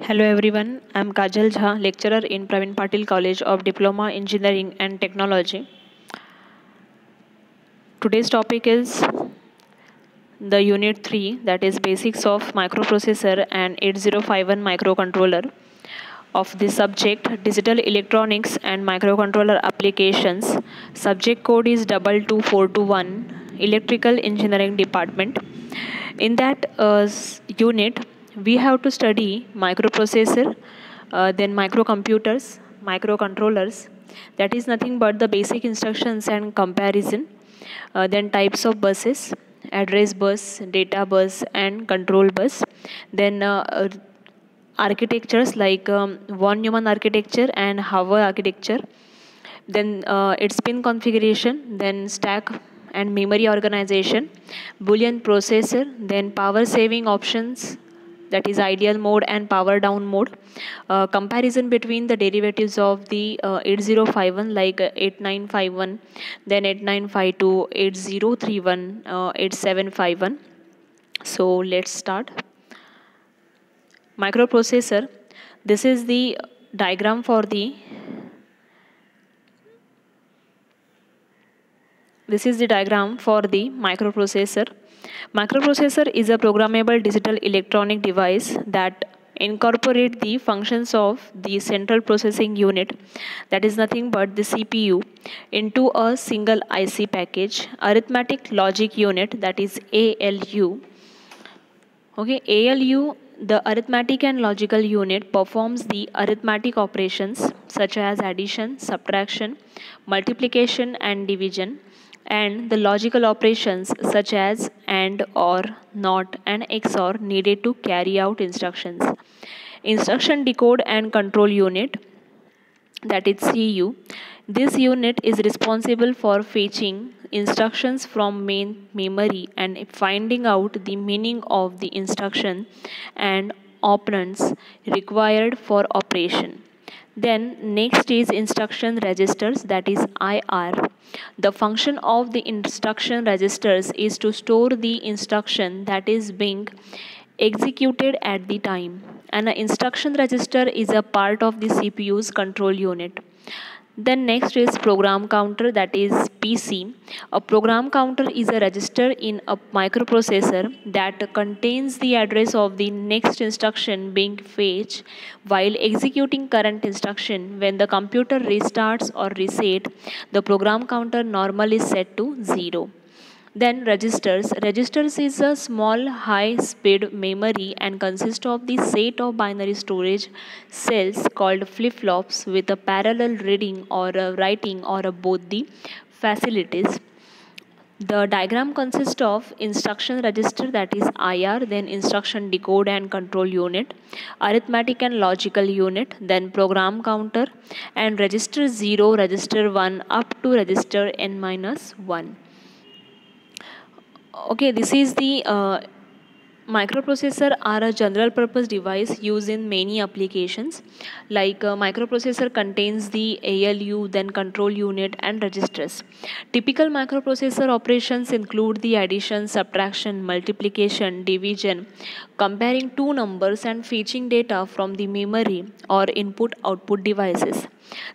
Hello everyone, I am Kajal Jha, lecturer in Praveen Patil College of Diploma Engineering and Technology. Today's topic is the Unit 3, that is Basics of Microprocessor and 8051 Microcontroller. Of the subject, Digital Electronics and Microcontroller Applications. Subject code is 22421, Electrical Engineering Department. In that unit, we have to study microprocessor, then microcomputers, microcontrollers. That is nothing but the basic instructions and comparison. Then types of buses, address bus, data bus, and control bus. Then architectures like von Neumann architecture and Hauer architecture. Then its pin configuration, then stack and memory organization, Boolean processor, then power saving options, that is ideal mode and power down mode, comparison between the derivatives of the 8051 like 8951, then 8952, 8031, 8751. So let's start. Microprocessor, this is the diagram for the microprocessor. Microprocessor is a programmable digital electronic device that incorporate the functions of the central processing unit, that is nothing but the CPU, into a single IC package. Arithmetic logic unit, that is ALU. Okay, ALU, the arithmetic and logical unit, performs the arithmetic operations such as addition, subtraction, multiplication and division, and the logical operations such as AND, OR, NOT and XOR needed to carry out instructions. Instruction decode and control unit, that is CU. This unit is responsible for fetching instructions from main memory and finding out the meaning of the instruction and operands required for operation. Then next is instruction registers, that is IR. The function of the instruction registers is to store the instruction that is being executed at the time. An instruction register is a part of the CPU's control unit. Then next is program counter, that is PC. A program counter is a register in a microprocessor that contains the address of the next instruction being fetched while executing current instruction. When the computer restarts or reset, the program counter normally is set to 0. Then registers. Registers is a small high-speed memory and consists of the set of binary storage cells called flip-flops with a parallel reading or a writing or a both the facilities. The diagram consists of instruction register, that is IR, then instruction decode and control unit, arithmetic and logical unit, then program counter, and register 0, register 1 up to register n-1. Okay, this is the microprocessor are a general purpose device used in many applications. Like microprocessor contains the ALU, then control unit and registers. Typical microprocessor operations include the addition, subtraction, multiplication, division, comparing two numbers and fetching data from the memory or input-output devices.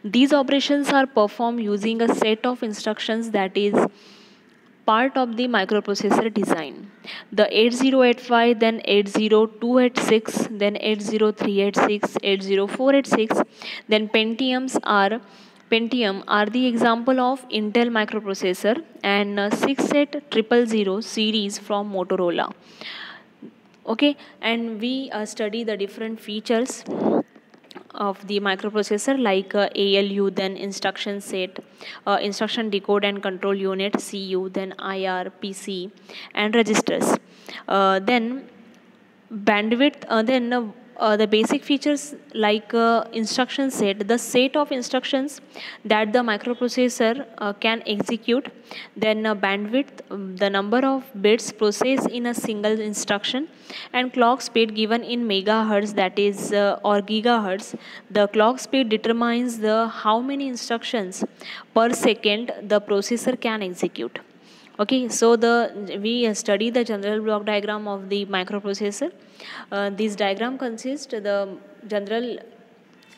These operations are performed using a set of instructions that is part of the microprocessor design. The 8085, then 80286, then 80386, 80486, then Pentium are the example of Intel microprocessor, and 68000 series from Motorola. Okay, and we study the different features of the microprocessor like ALU, then instruction set, instruction decode and control unit CU, then IR, PC and registers. Then bandwidth, the basic features like instruction set, the set of instructions that the microprocessor can execute, then bandwidth, the number of bits processed in a single instruction, and clock speed given in megahertz, that is or gigahertz. The clock speed determines the how many instructions per second the processor can execute. Okay, so we study the general block diagram of the microprocessor. This diagram consists the general.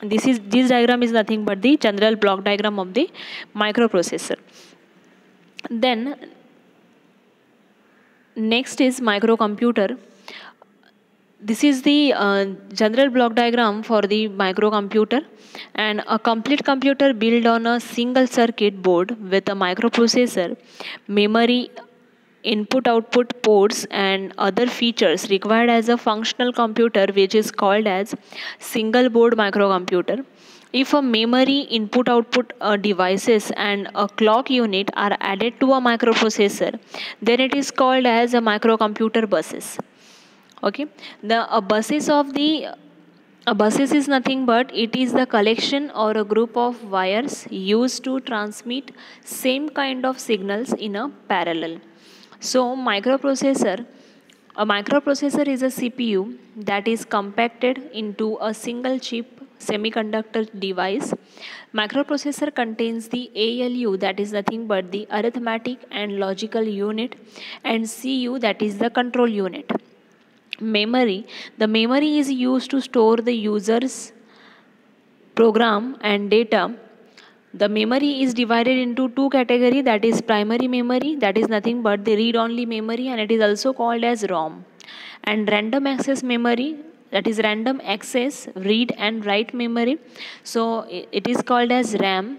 This diagram is nothing but the general block diagram of the microprocessor. Then next is microcomputer. This is the general block diagram for the microcomputer, and a complete computer built on a single circuit board with a microprocessor, memory, input output ports and other features required as a functional computer, which is called as single board microcomputer. If a memory, input output devices and a clock unit are added to a microprocessor, then it is called as a microcomputer buses. Okay, the buses of the a buses is nothing but it is the collection or a group of wires used to transmit same kind of signals in a parallel. So a microprocessor is a CPU that is compacted into a single chip semiconductor device. Microprocessor contains the ALU, that is nothing but the arithmetic and logical unit, and CU, that is the control unit. Memory, the memory is used to store the user's program and data. The memory is divided into two categories, that is primary memory, that is nothing but the read only memory, and it is also called as ROM, and random access memory, that is random access read and write memory, so it is called as RAM,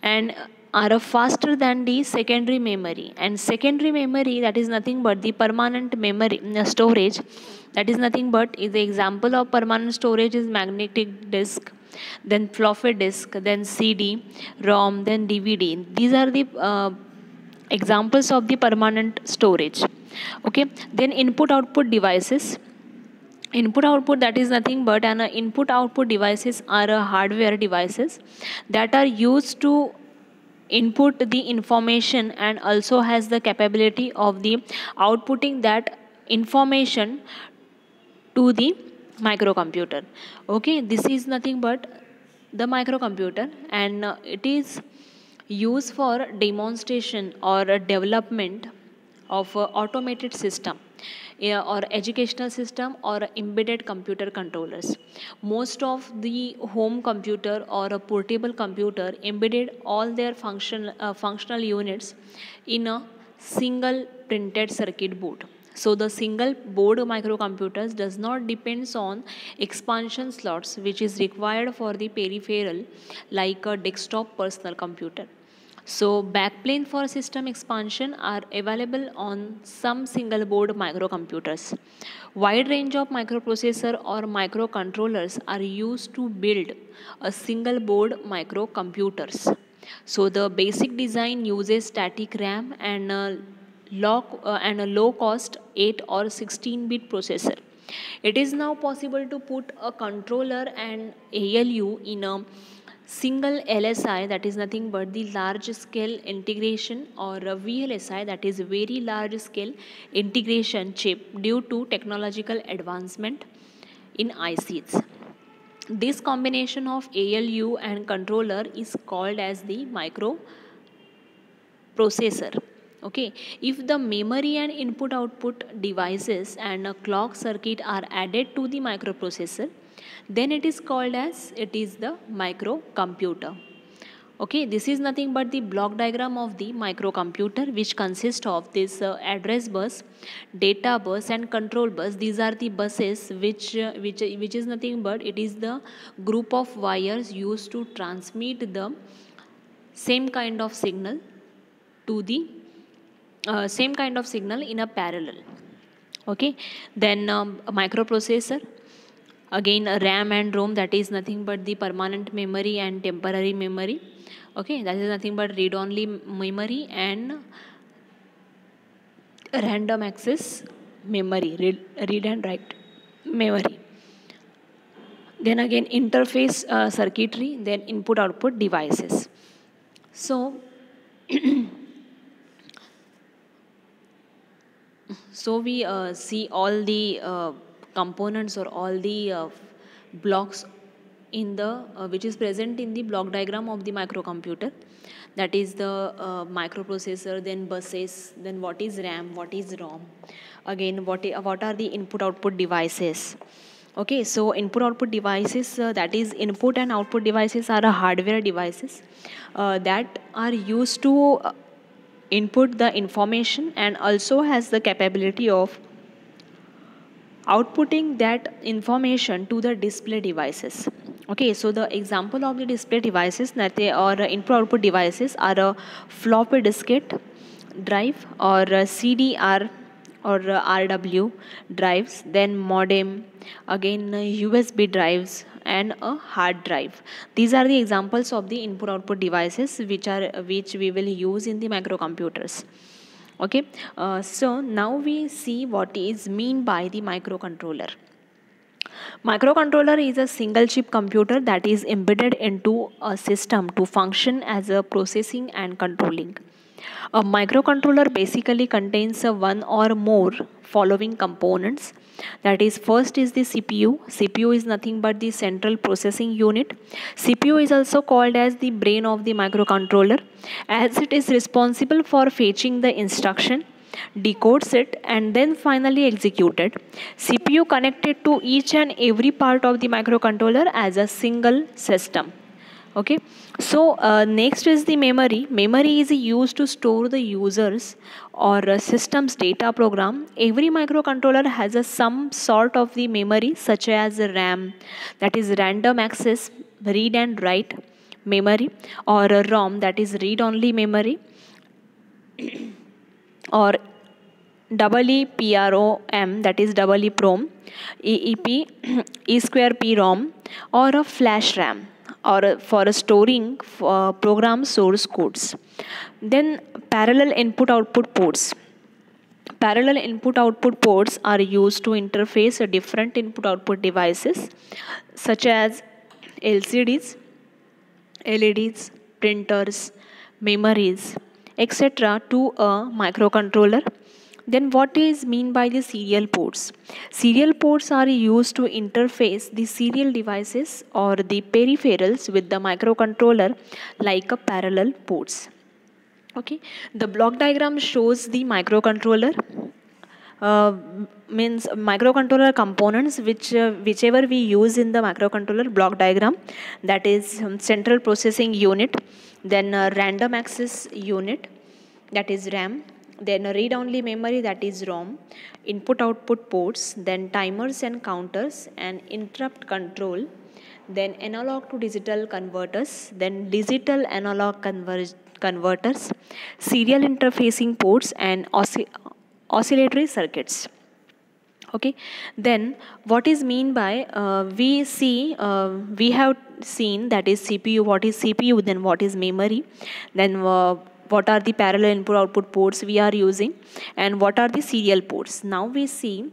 and are faster than the secondary memory. And secondary memory, that is nothing but the permanent memory storage, that is nothing but is the example of permanent storage is magnetic disk, then floppy disk, then CD, ROM, then DVD. These are the examples of the permanent storage. Okay, then input output devices. Input output, that is nothing but an input output devices are hardware devices that are used to input the information and also has the capability of the outputting that information to the microcomputer. Okay, this is nothing but the microcomputer, and it is used for demonstration or development of automated system, yeah, or educational system or embedded computer controllers. Most of the home computer or a portable computer embedded all their functional units in a single printed circuit board. So the single board microcomputers does not depends on expansion slots, which is required for the peripheral like a desktop personal computer. So backplane for system expansion are available on some single board microcomputers. Wide range of microprocessor or microcontrollers are used to build a single board microcomputers. So the basic design uses static RAM and a low cost 8 or 16-bit processor. It is now possible to put a controller and ALU in a single LSI, that is nothing but the large scale integration, or a VLSI, that is very large scale integration chip, due to technological advancement in ICs. This combination of ALU and controller is called as the microprocessor. Okay, if the memory and input output devices and a clock circuit are added to the microprocessor, then it is called as it is the microcomputer. Okay, this is nothing but the block diagram of the microcomputer, which consists of this address bus, data bus and control bus. These are the buses which is nothing but it is the group of wires used to transmit the same kind of signal to the same kind of signal in a parallel. Okay, then a microprocessor, again a RAM and ROM, that is nothing but the permanent memory and temporary memory. Okay, that is nothing but read only memory and random access memory, read and write memory. Then again interface circuitry, then input output devices. So so we see all the components or all the blocks in the which is present in the block diagram of the microcomputer. that is the microprocessor, then buses, then what is RAM, what is ROM, again what are the input output devices. Okay, so input output devices, that is input and output devices are a hardware devices that are used to input the information and also has the capability of outputting that information to the display devices. Okay, so the example of the display devices that they are input output devices are a floppy diskette drive or a CDR or RW drives, then modem, again USB drives and a hard drive. These are the examples of the input output devices which we will use in the microcomputers. Okay, so now we see what is mean by the microcontroller. Microcontroller is a single chip computer that is embedded into a system to function as a processing and controlling. A microcontroller basically contains one or more following components. That is, first is the CPU. CPU is nothing but the central processing unit. CPU is also called as the brain of the microcontroller, as it is responsible for fetching the instruction, decodes it, and then finally executed. CPU connected to each and every part of the microcontroller as a single system. Okay, so next is the memory. Memory is used to store the users or system's data program. Every microcontroller has some sort of the memory, such as RAM, that is random access read and write memory, or a ROM, that is read only memory, or EEPROM, that is EEPROM, EEP E square P ROM, or a flash RAM, or for storing program source codes. Then parallel input output ports. Parallel input output ports are used to interface different input output devices such as LCDs, LEDs, printers, memories, etc. to a microcontroller. Then what is mean by the serial ports? Serial ports are used to interface the serial devices or the peripherals with the microcontroller like a parallel ports. Okay, the block diagram shows the microcontroller. Means microcontroller components whichever we use in the microcontroller block diagram, that is central processing unit, then random access unit, that is RAM, then read only memory, that is ROM, input output ports, then timers and counters and interrupt control, then analog to digital converters, then digital analog converters, serial interfacing ports and oscillatory circuits. Okay, then what is mean by we have seen that is CPU. What is CPU? Then what is memory? Then what are the parallel input output ports we are using, and what are the serial ports? Now we see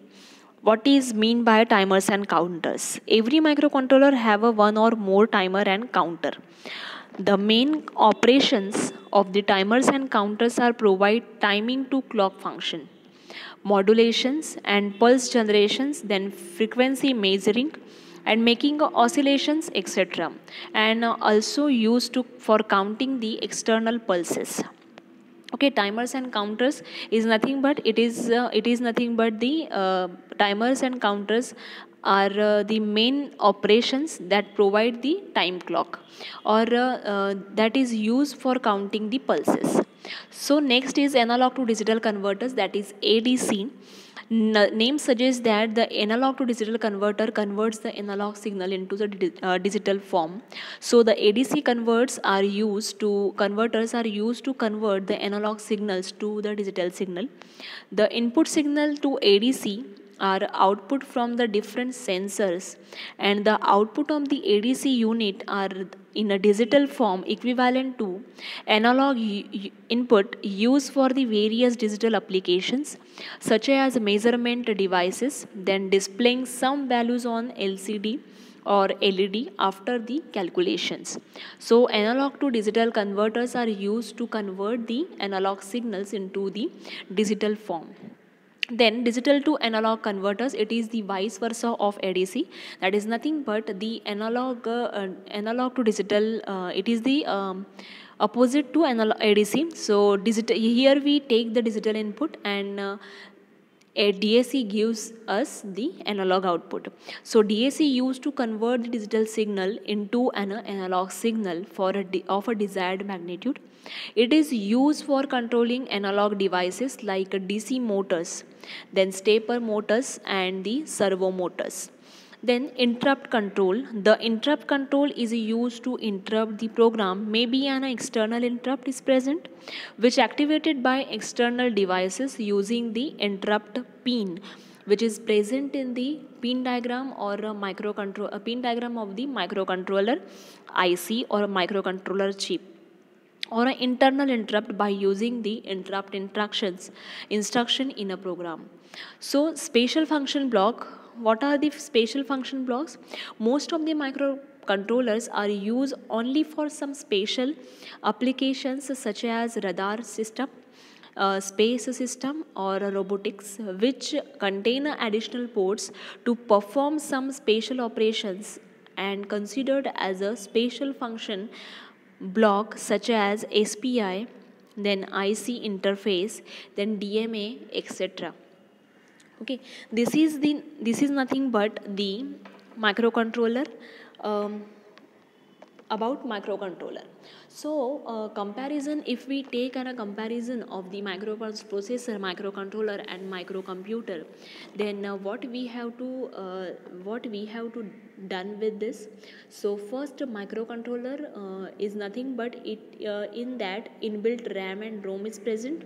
what is mean by timers and counters. Every microcontroller have a one or more timer and counter. The main operations of the timers and counters are provide timing to clock function, modulations and pulse generations, then frequency measuring and making oscillations, etc., and also used for counting the external pulses. Okay, timers and counters is nothing but it is nothing but the timers and counters are the main operations that provide the time clock, or that is used for counting the pulses. So next is analog to digital converters, that is ADC. Name suggests that the analog to digital converter converts the analog signal into the digital form. So the ADC converters are used to convert the analog signals to the digital signal. The input signal to ADC are output from the different sensors, and the output of the ADC unit are in a digital form equivalent to analog input used for the various digital applications such as measurement devices, then displaying some values on LCD or LED after the calculations. So analog to digital converters are used to convert the analog signals into the digital form. Then digital to analog converters, it is the vice versa of ADC, that is nothing but the analog to digital, it is the opposite to ADC. So digital, here we take the digital input and a DAC gives us the analog output. So DAC used to convert the digital signal into an analog signal for of a desired magnitude. It is used for controlling analog devices like DC motors, then stepper motors and the servo motors. Then interrupt control. The interrupt control is used to interrupt the program. Maybe an external interrupt is present which activated by external devices using the interrupt pin, which is present in the pin diagram or a pin diagram of the microcontroller IC or a microcontroller chip, or an internal interrupt by using the interrupt instruction in a program. So spatial function block, what are the spatial function blocks? Most of the microcontrollers are used only for some spatial applications such as radar system, space system or robotics, which contain additional ports to perform some spatial operations and considered as a spatial function block such as SPI, then IC interface, then DMA, etc. Okay, this is nothing but the microcontroller. um, about microcontroller. So comparison, if we take a comparison of the microprocessor, microcontroller and microcomputer, then what we have to done with this. So first, microcontroller is nothing but it in that inbuilt RAM and ROM is present,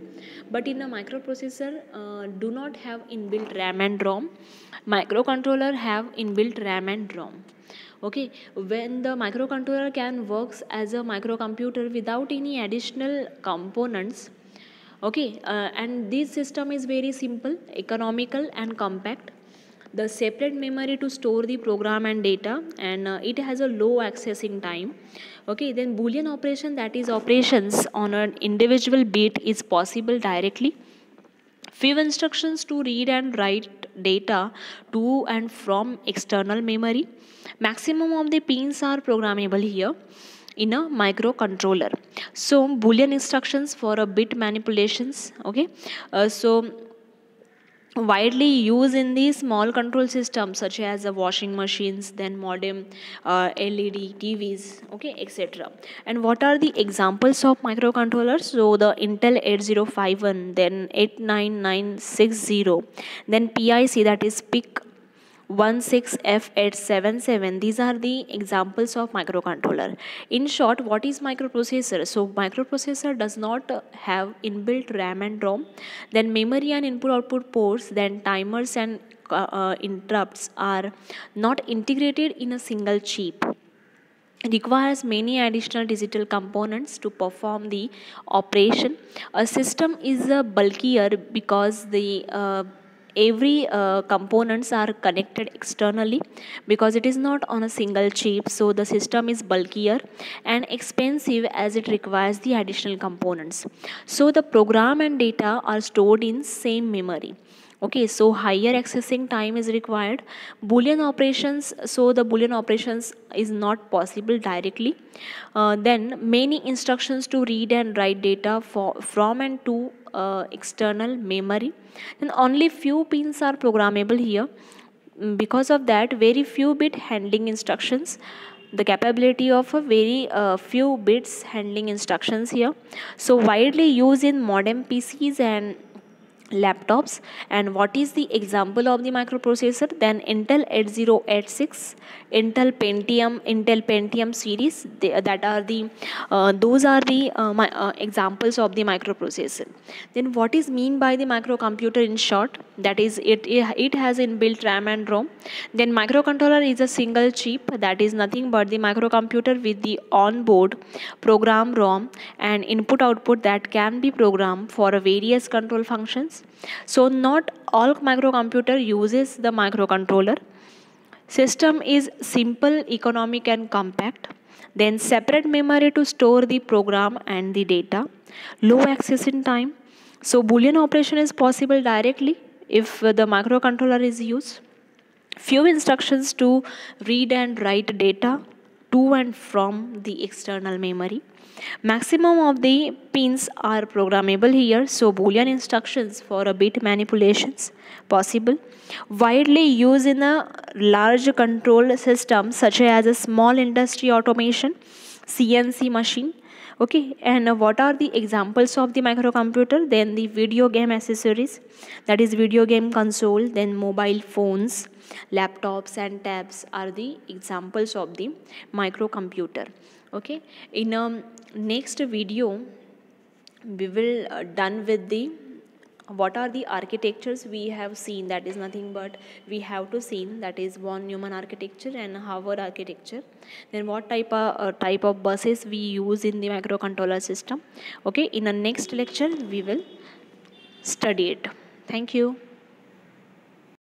but in a microprocessor do not have inbuilt RAM and ROM. Microcontroller have inbuilt RAM and ROM. Okay, when the microcontroller can works as a microcomputer without any additional components. Okay, and this system is very simple, economical and compact. The separate memory to store the program and data, and it has a low accessing time. Okay, then Boolean operation, that is operations on an individual bit, is possible directly. Few instructions to read and write data to and from external memory. Maximum of the pins are programmable here in a microcontroller. So Boolean instructions for a bit manipulations. Okay, so widely used in the small control systems such as washing machines, then modem, LED TVs, okay, etc. And what are the examples of microcontrollers? So the Intel 8051, then 89960, then PIC, that is PIC 16F877. These are the examples of microcontroller. In short, what is microprocessor? So microprocessor does not have inbuilt RAM and ROM, then memory and input output ports, then timers and interrupts are not integrated in a single chip. It requires many additional digital components to perform the operation. A system is bulkier because the every components are connected externally, because it is not on a single chip, so the system is bulkier and expensive as it requires the additional components. So the program and data are stored in same memory. Okay, so higher accessing time is required. Boolean operations, so the Boolean operations is not possible directly. Then many instructions to read and write data from and to external memory. And only few pins are programmable here. Because of that, very few bit handling instructions, the capability of a very few bits handling instructions here. So widely used in modern PCs and laptops. And what is the example of the microprocessor? Then Intel 8086, Intel Pentium series, that are the those are the examples of the microprocessor. Then what is mean by the microcomputer in short? That is it has inbuilt RAM and ROM. Then microcontroller is a single chip, that is nothing but the microcomputer with the onboard program ROM and input output that can be programmed for various control functions. So not all microcomputer uses the microcontroller. System is simple, economic and compact. Then separate memory to store the program and the data. Low accessing time. So Boolean operation is possible directly if the microcontroller is used. Few instructions to read and write data. to and from the external memory. Maximum of the pins are programmable here, so Boolean instructions for a bit manipulations possible. Widely used in a large control system such as a small industry automation, CNC machine. Okay, and what are the examples of the microcomputer? Then the video game accessories, that is video game console, then mobile phones, laptops and tabs are the examples of the microcomputer. Okay, in next video we will done with the what are the architectures we have seen, that is nothing but we have to see that is von Neumann architecture and Harvard architecture, then what type of buses we use in the microcontroller system. Okay, in the next lecture we will study it. Thank you.